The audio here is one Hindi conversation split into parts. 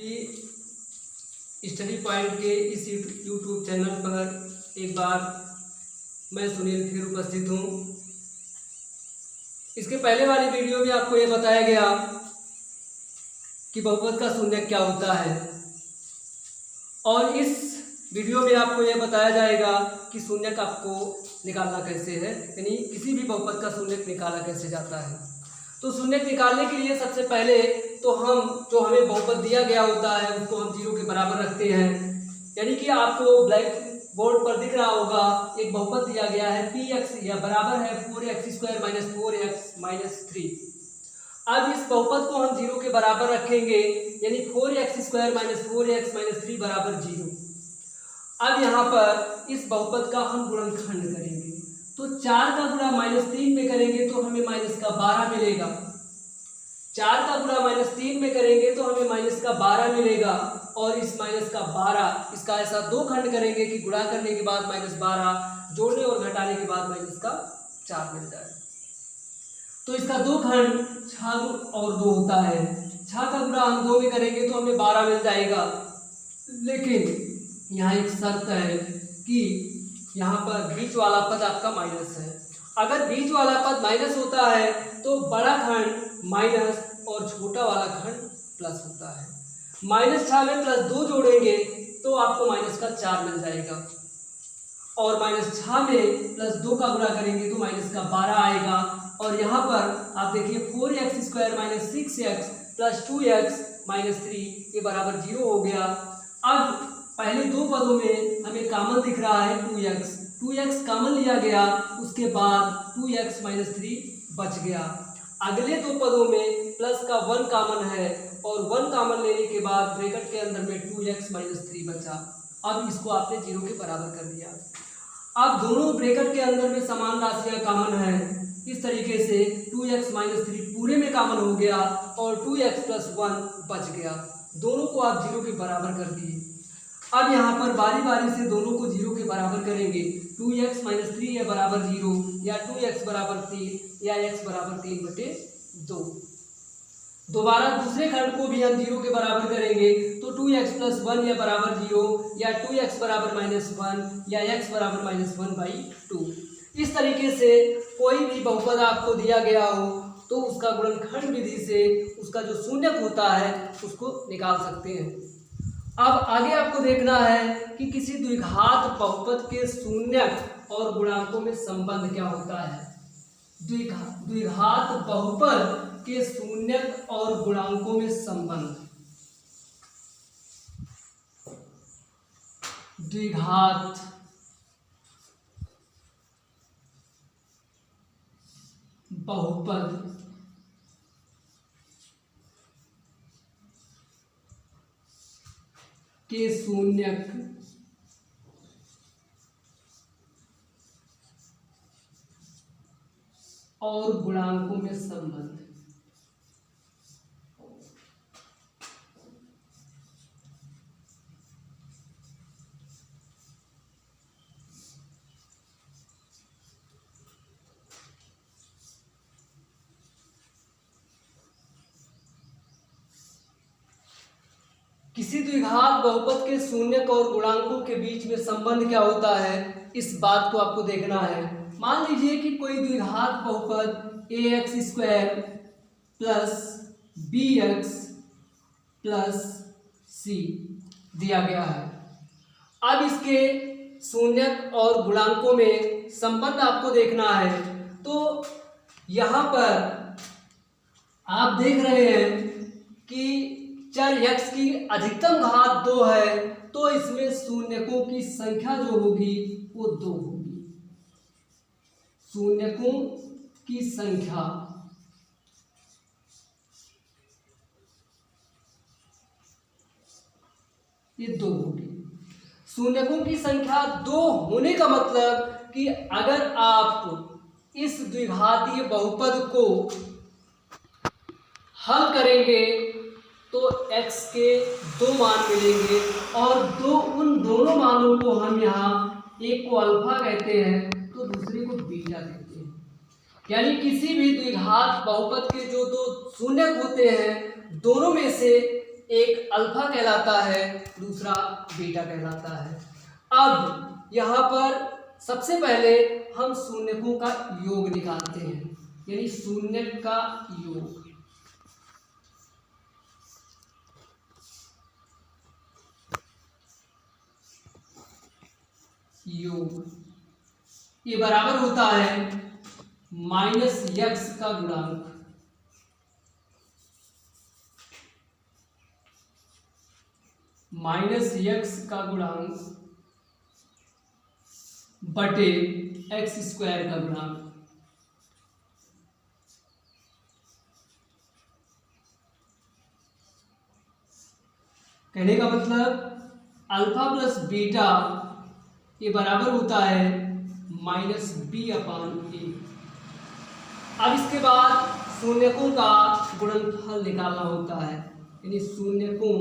कि स्टडी पॉइंट के इस यूट्यूब चैनल पर एक बार मैं सुनील फिर उपस्थित हूँ। इसके पहले वाली वीडियो में आपको ये बताया गया कि बहुपद का शून्यक क्या होता है, और इस वीडियो में आपको ये बताया जाएगा कि शून्यक आपको निकालना कैसे है, यानी किसी भी बहुपद का शून्यक निकाला कैसे जाता है। तो शून्यक निकालने के लिए सबसे पहले तो हम जो हमें बहुपद दिया गया होता है उसको हम 0 के बराबर रखते हैं। यानी कि आपको ब्लैक बोर्ड पर दिख रहा होगा एक बहुपद दिया गया है px या बराबर है 4x² - 4x - 3। अब इस बहुपद को हम 0 के बराबर रखेंगे, यानी 4x² - 4x - 3 बराबर 0। अब यहाँ पर इस बहुपद का हम गुणनखंड करेंगे, तो 4 का गुणा -3 में करेंगे तो हमें -12 मिलेगा। 4 का गुणा -3 में करेंगे तो हमें -12 मिलेगा, और इस -12 इसका ऐसा दो खंड करेंगे कि गुणा करने के बाद -12 जोड़ने और घटाने के बाद -4 मिल जाए। तो इसका दो खंड 6 और 2 होता है। 6 का गुणा हम 2 में करेंगे तो हमें 12 मिल जाएगा, लेकिन यहाँ एक शर्त है कि यहाँ पर बीच वाला पद आपका माइनस है। अगर बीच वाला पद माइनस होता है तो बड़ा खंड माइनस और छोटा वाला खंड प्लस होता है। -6 में +2 जोड़ेंगे तो आपको -4 मिल जाएगा, और -6 में +2 का गुणा करेंगे तो -12 आएगा। और यहाँ पर आप देखिए 4x² - 6x + 2x - 3 ये बराबर 0 हो गया। अब पहले दो पदों में हमें कॉमन दिख रहा है 2x कॉमन लिया गया, उसके बाद 2x - 3 बच गया। अगले दो पदों में प्लस का 1 कॉमन है, और 1 कॉमन लेने के बाद ब्रैकेट के अंदर में 2x - 3 बचा। अब इसको आपने 0 के बराबर कर दिया। अब दोनों ब्रैकेट के अंदर में समान राशियां कॉमन है, इस तरीके से 2x - 3 पूरे में कॉमन हो गया और 2x + 1 बच गया। दोनों को आप 0 के बराबर कर दिए। अब यहाँ पर बारी बारी से दोनों को 0 के बराबर करेंगे। 2x - 3 या बराबर 0, या 2x बराबर 3, या x बराबर 3/2। दोबारा दूसरे खंड को भी हम 0 के बराबर करेंगे, तो 2x + 1 या बराबर 0, या 2x बराबर -1, या x बराबर -1/2। इस तरीके से कोई भी बहुपद आपको दिया गया हो तो उसका गुणनखंड विधि से उसका जो शून्यक होता है उसको निकाल सकते हैं। अब आगे आपको देखना है कि किसी द्विघात बहुपद के शून्यक और गुणांकों में संबंध क्या होता है। द्विघात बहुपद के शून्यक और गुणांकों में संबंध। द्विघात बहुपद के शून्यक और गुणांकों में संबंध। किसी द्विघात बहुपद के शून्यक और गुणांकों के बीच में संबंध क्या होता है, इस बात को आपको देखना है। मान लीजिए कि कोई द्विघात बहुपद ax² + bx + c दिया गया है। अब इसके शून्यक और गुणांकों में संबंध आपको देखना है। तो यहाँ पर आप देख रहे हैं कि चर x की अधिकतम घात 2 है, तो इसमें शून्यकों की संख्या जो होगी वो 2 होगी। शून्यकों की संख्या ये 2 होगी। शून्यकों की संख्या 2 होने का मतलब कि अगर आप इस द्विघातीय बहुपद को हल करेंगे तो x के 2 मान मिलेंगे, और उन दोनों मानों को हम यहाँ एक को अल्फा कहते हैं तो दूसरे को बीटा कहते हैं। यानी किसी भी द्विघात बहुपद के जो दो शून्यक होते हैं दोनों में से एक अल्फा कहलाता है, दूसरा बीटा कहलाता है। अब यहाँ पर सबसे पहले हम शून्यकों का योग निकालते हैं, यानी शून्यक का योग। ये बराबर होता है माइनस यक्स का गुणांक, माइनस यक्स का गुणांक बटे एक्स स्क्वायर का गुणांक। कहने का मतलब अल्फा प्लस बीटा ये बराबर होता है माइनस बी अपान ए। अब इसके बाद शून्यकों का गुणनफल निकालना होता है, यानी शून्यकों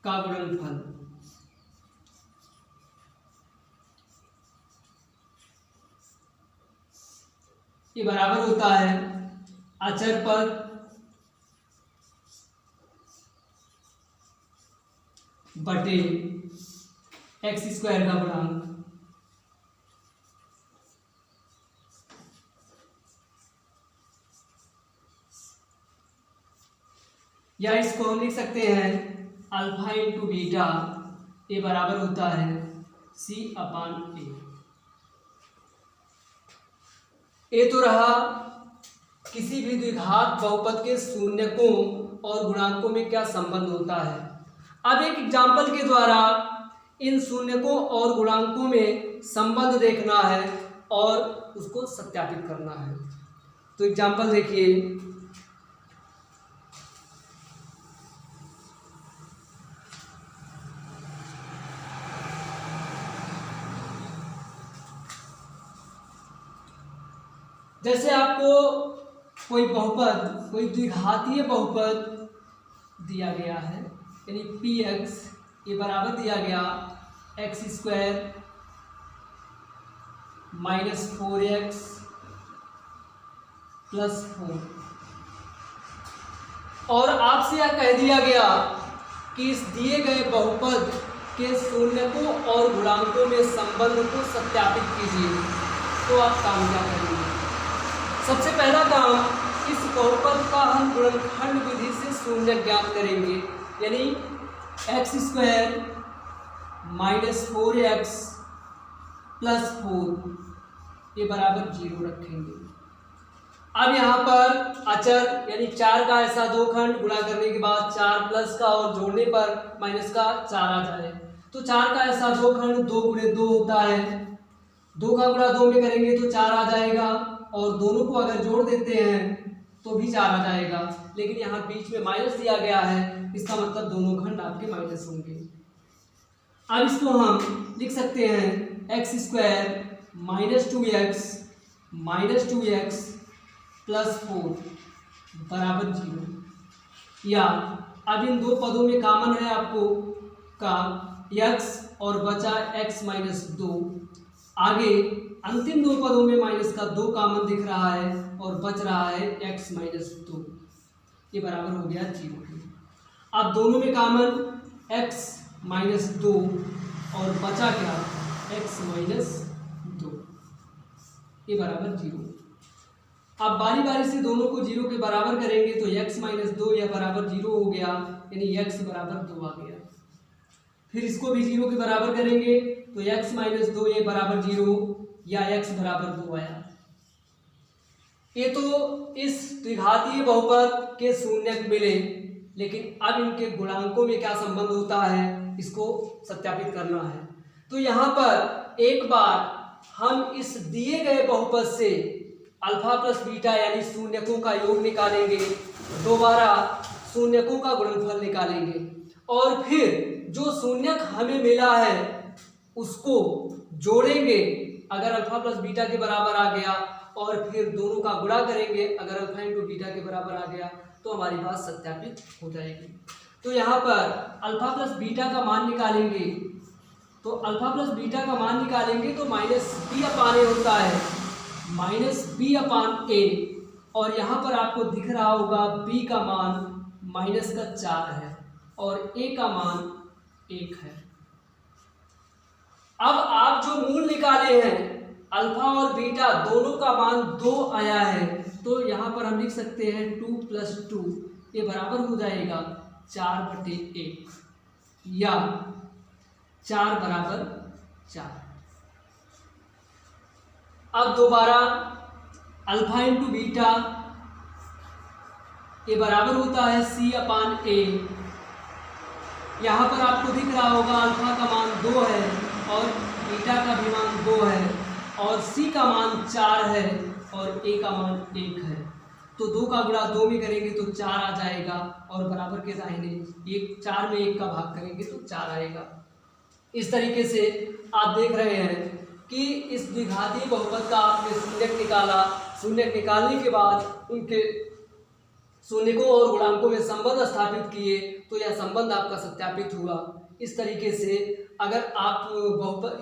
का गुणनफल। ये बराबर होता है अचर पद बटे एक्स स्क्वायर का गुणांक। या इसको हम लिख सकते हैं अल्फा इंटू बीटा ये बराबर होता है सी अपान ए तो रहा किसी भी द्विघात बहुपद के शून्यकों और गुणांकों में क्या संबंध होता है। अब एक एग्जाम्पल के द्वारा इन शून्यकों और गुणांकों में संबंध देखना है और उसको सत्यापित करना है। तो एग्जाम्पल देखिए, जैसे आपको कोई बहुपद, कोई द्विघातीय बहुपद दिया गया है, यानी पी एक्स ये बराबर दिया गया x square minus 4x plus 4, और आपसे यह कह दिया गया कि इस दिए गए बहुपद के शून्यकों और गुणांकों में संबंध को सत्यापित कीजिए। तो आप काम क्या करेंगे? सबसे पहला काम, इस बहुपद का हम गुणनखंड विधि से शून्यक ज्ञात करेंगे, यानी x square minus 4x plus 4 ये बराबर 0 रखेंगे। अब यहाँ पर अचर यानी 4 का ऐसा दो खंड, गुणा करने के बाद 4 प्लस का और जोड़ने पर माइनस का 4 आ जाए, तो 4 का ऐसा दो खंड 2 गुणे 2 होता है, 2 का गुणा 2 में करेंगे तो 4 आ जाएगा, और दोनों को अगर जोड़ देते हैं तो भी 4 आ जाएगा। लेकिन यहाँ बीच में माइनस दिया गया है, इसका मतलब दोनों खंड आपके माइनस होंगे। अब इसको हम लिख सकते हैं x square minus 2x plus 4 बराबर 0। या अब इन दो पदों में कॉमन है आपको का x और बचा x माइनस 2, आगे अंतिम दो पदों में माइनस का 2 कॉमन दिख रहा है और बच रहा है x माइनस 2, ये बराबर हो गया 0। अब दोनों में कॉमन x माइनस 2 और बचा क्या x माइनस 2, ये बराबर 0। अब बारी बारी से दोनों को 0 के बराबर करेंगे तो x माइनस 2 यह बराबर 0 हो गया, यानी x बराबर 2 आ गया। फिर इसको भी 0 के बराबर करेंगे तो x माइनस 2 ये बराबर 0 या x बराबर 2 आया। ये तो इस द्विघातीय बहुपद के शून्यक मिले, लेकिन अब इनके गुणांकों में क्या संबंध होता है इसको सत्यापित करना है। तो यहाँ पर एक बार हम इस दिए गए बहुपद से अल्फा प्लस बीटा यानी शून्यकों का योग निकालेंगे, दोबारा शून्यकों का गुणनफल निकालेंगे, और फिर जो शून्यक हमें मिला है उसको जोड़ेंगे अगर अल्फा प्लस बीटा के बराबर आ गया, और फिर दोनों का गुणा करेंगे अगर अल्फा इंटू बीटा के बराबर आ गया, तो हमारी बात सत्यापित हो जाएगी। तो यहाँ पर अल्फा प्लस बीटा का मान निकालेंगे, तो अल्फा प्लस बीटा का मान निकालेंगे तो माइनस बी अपान ए होता है, माइनस बी अपान ए और यहाँ पर आपको दिख रहा होगा b का मान -4 है और a का मान 1 है। अब आप जो मूल निकाले हैं अल्फा और बीटा दोनों का मान 2 आया है, तो यहाँ पर हम लिख सकते हैं 2 + 2 ये बराबर हो जाएगा 4/1 या 4 = 4। अब दोबारा अल्फा इंटू बीटा ये बराबर होता है C/A। यहाँ पर आपको दिख रहा होगा अल्फा का मान 2 है और बीटा का भी मान 2 है और C का मान 4 है और A का मान 1 है। तो 2 का गुणा 2 में करेंगे तो 4 आ जाएगा और बराबर के दाहिने 4 में 1 का भाग करेंगे तो 4 आएगा। इस तरीके से आप देख रहे हैं कि इस द्विघाती बहुपद का आपने शून्यक निकाला। शून्यक निकालने के बाद उनके शून्यकों और गुणांकों में संबंध स्थापित किए तो यह संबंध आपका सत्यापित हुआ। इस तरीके से अगर आप बहुपद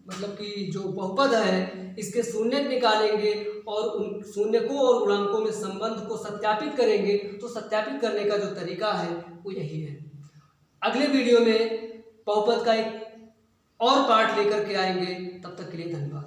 मतलब कि जो बहुपद है इसके शून्यक निकालेंगे और उन शून्यकों और गुणांकों में संबंध को सत्यापित करेंगे तो सत्यापित करने का जो तरीका है वो यही है। अगले वीडियो में बहुपद का एक और पार्ट लेकर के आएंगे। तब तक के लिए धन्यवाद।